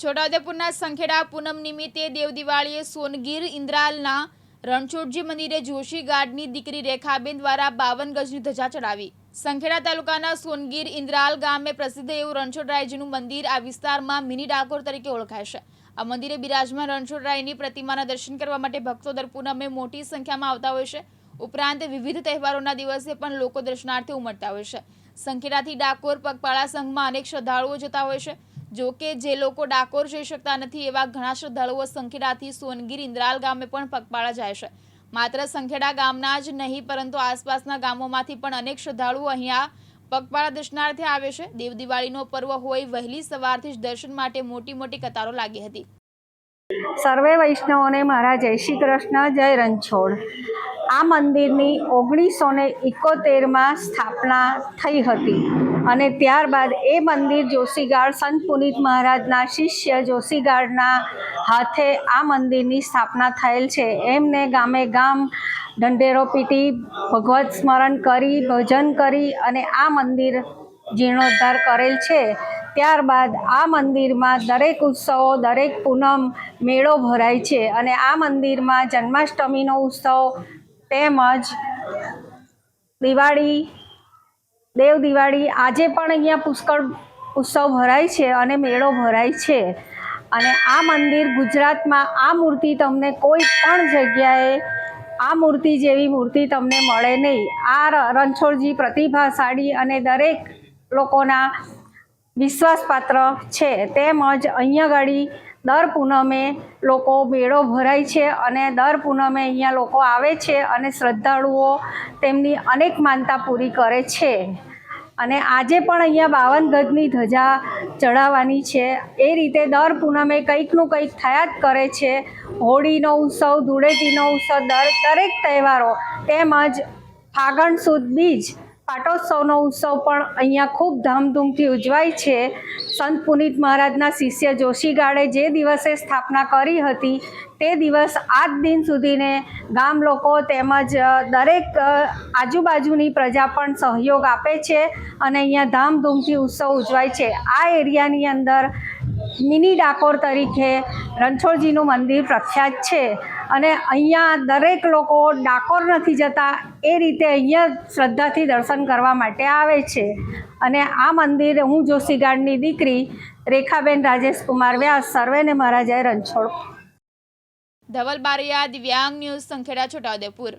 છોટાઉદેપુરના સંખેડા પૂનમ નિમિત્તે દેવદિવાળીએ સોનગીર ઇન્દ્રાલના રણછોડજી મંદિરે જોશી ગાર્ડની દીકરી રેખાબેન દ્વારા 52 ગજની ધજા ચડાવી। સંખેડા તાલુકાના સોનગીર ઇન્દ્રાલ ગામે પ્રસિદ્ધ એવું રણછોડરાયજીનું મંદિર આ વિસ્તારમાં મિની ડાકોર તરીકે ઓળખાય છે। આ મંદિરે બિરાજમાન રણછોડરાયની પ્રતિમાના દર્શન કરવા માટે ભક્તો દર પૂનમે મોટી સંખ્યામાં આવતા હોય છે। ઉપરાંત વિવિધ તહેવારોના દિવસે પણ લોકો દર્શનાર્થે ઉમટતા હોય છે। સંખેડાથી ડાકોર પગપાળા સંઘમાં અનેક શ્રદ્ધાળુઓ જતા હોય છે। જો કે જે લોકો ડાકોર જઈ શકતા નથી એવા ઘણા શ્રદ્ધાળુઓ સંખેડાથી સોનગીર ઇન્દ્રાલ ગામે પણ પગપાળા જાય છે। માત્ર સંખેડા ગામના જ નહીં પરંતુ આસપાસના ગામોમાંથી પણ અનેક શ્રદ્ધાળુઓ અહીંયા પગપાળા દર્શનાર્થે આવે છે। દેવદિવાળીનો પર્વ હોય વહેલી સવારથી જ દર્શન માટે મોટી કતારો લાગી હતી। સર્વે વૈષ્ણવોને મારા જય શ્રી કૃષ્ણ, જય રણછોડ। આ મંદિરની 1971માં સ્થાપના થઈ હતી અને ત્યારબાદ એ મંદિર જોશીગાર્ડ સંત પુનિત મહારાજના શિષ્ય જોશીગાર્ડના હાથે આ મંદિરની સ્થાપના થયેલ છે। એમને ગામે ગામ ઢંઢેરો પીટી ભગવત સ્મરણ કરી ભજન કરી અને આ મંદિર જીર્ણોદ્ધાર કરેલ છે। ત્યારબાદ આ મંદિરમાં દરેક ઉત્સવો દરેક પૂનમ મેળો ભરાય છે અને આ મંદિરમાં જન્માષ્ટમીનો ઉત્સવ તેમજ દિવાળી દેવ દિવાળી આજે પણ અહીંયા પુષ્કળ ઉત્સવ ભરાય છે અને મેળો ભરાય છે। અને આ મંદિર ગુજરાતમાં આ મૂર્તિ તમને કોઈ પણ જગ્યાએ આ મૂર્તિ જેવી મૂર્તિ તમને મળે નહીં। આ રણછોડજી પ્રતિભાશાળી અને દરેક લોકોના વિશ્વાસપાત્ર છે। તેમજ અહીંયા ગાડી દર પૂનમે લોકો મેળો ભરાય છે અને દર પૂનમે અહીંયા લોકો આવે છે અને શ્રદ્ધાળુઓ તેમની અનેક માનતા પૂરી કરે છે। અને આજે પણ અહીંયા 52 ગજની ધજા ચડાવવાની છે। એ રીતે દર પૂનમે કંઈકનું કંઈક થયા જ કરે છે। હોળીનો ઉત્સવ, ધૂળેટીનો ઉત્સવ, દરેક તહેવારો તેમજ ફાગણ સુદ બીજ પાટોત્સવનો ઉત્સવ પણ અહીંયા ખૂબ ધામધૂમથી ઉજવાય છે। સંત પુનિત મહારાજના શિષ્ય જોશીગાર્ડે જે દિવસે સ્થાપના કરી હતી તે દિવસ આજ દિન સુધીને ગામ લોકો તેમજ દરેક આજુબાજુની પ્રજા પણ સહયોગ આપે છે અને અહીંયા ધામધૂમથી ઉત્સવ ઉજવાય છે। આ એરિયાની અંદર મિની ડાકોર તરીકે રણછોડજીનું મંદિર પ્રખ્યાત છે અને અહીંયા દરેક લોકો ડાકોર નથી જતા એ રીતે અહીંયા શ્રદ્ધાથી દર્શન કરવા માટે આવે છે। અને આ મંદિર હું જોશીગાર્ડની દીકરી રેખાબેન રાજેશકુમાર વ્યાસ, સર્વેને મારા જય રણછોડ। ધવલ બારિયા, દિવ્યાંગ ન્યૂઝ, સંખેડા, છોટાઉદેપુર।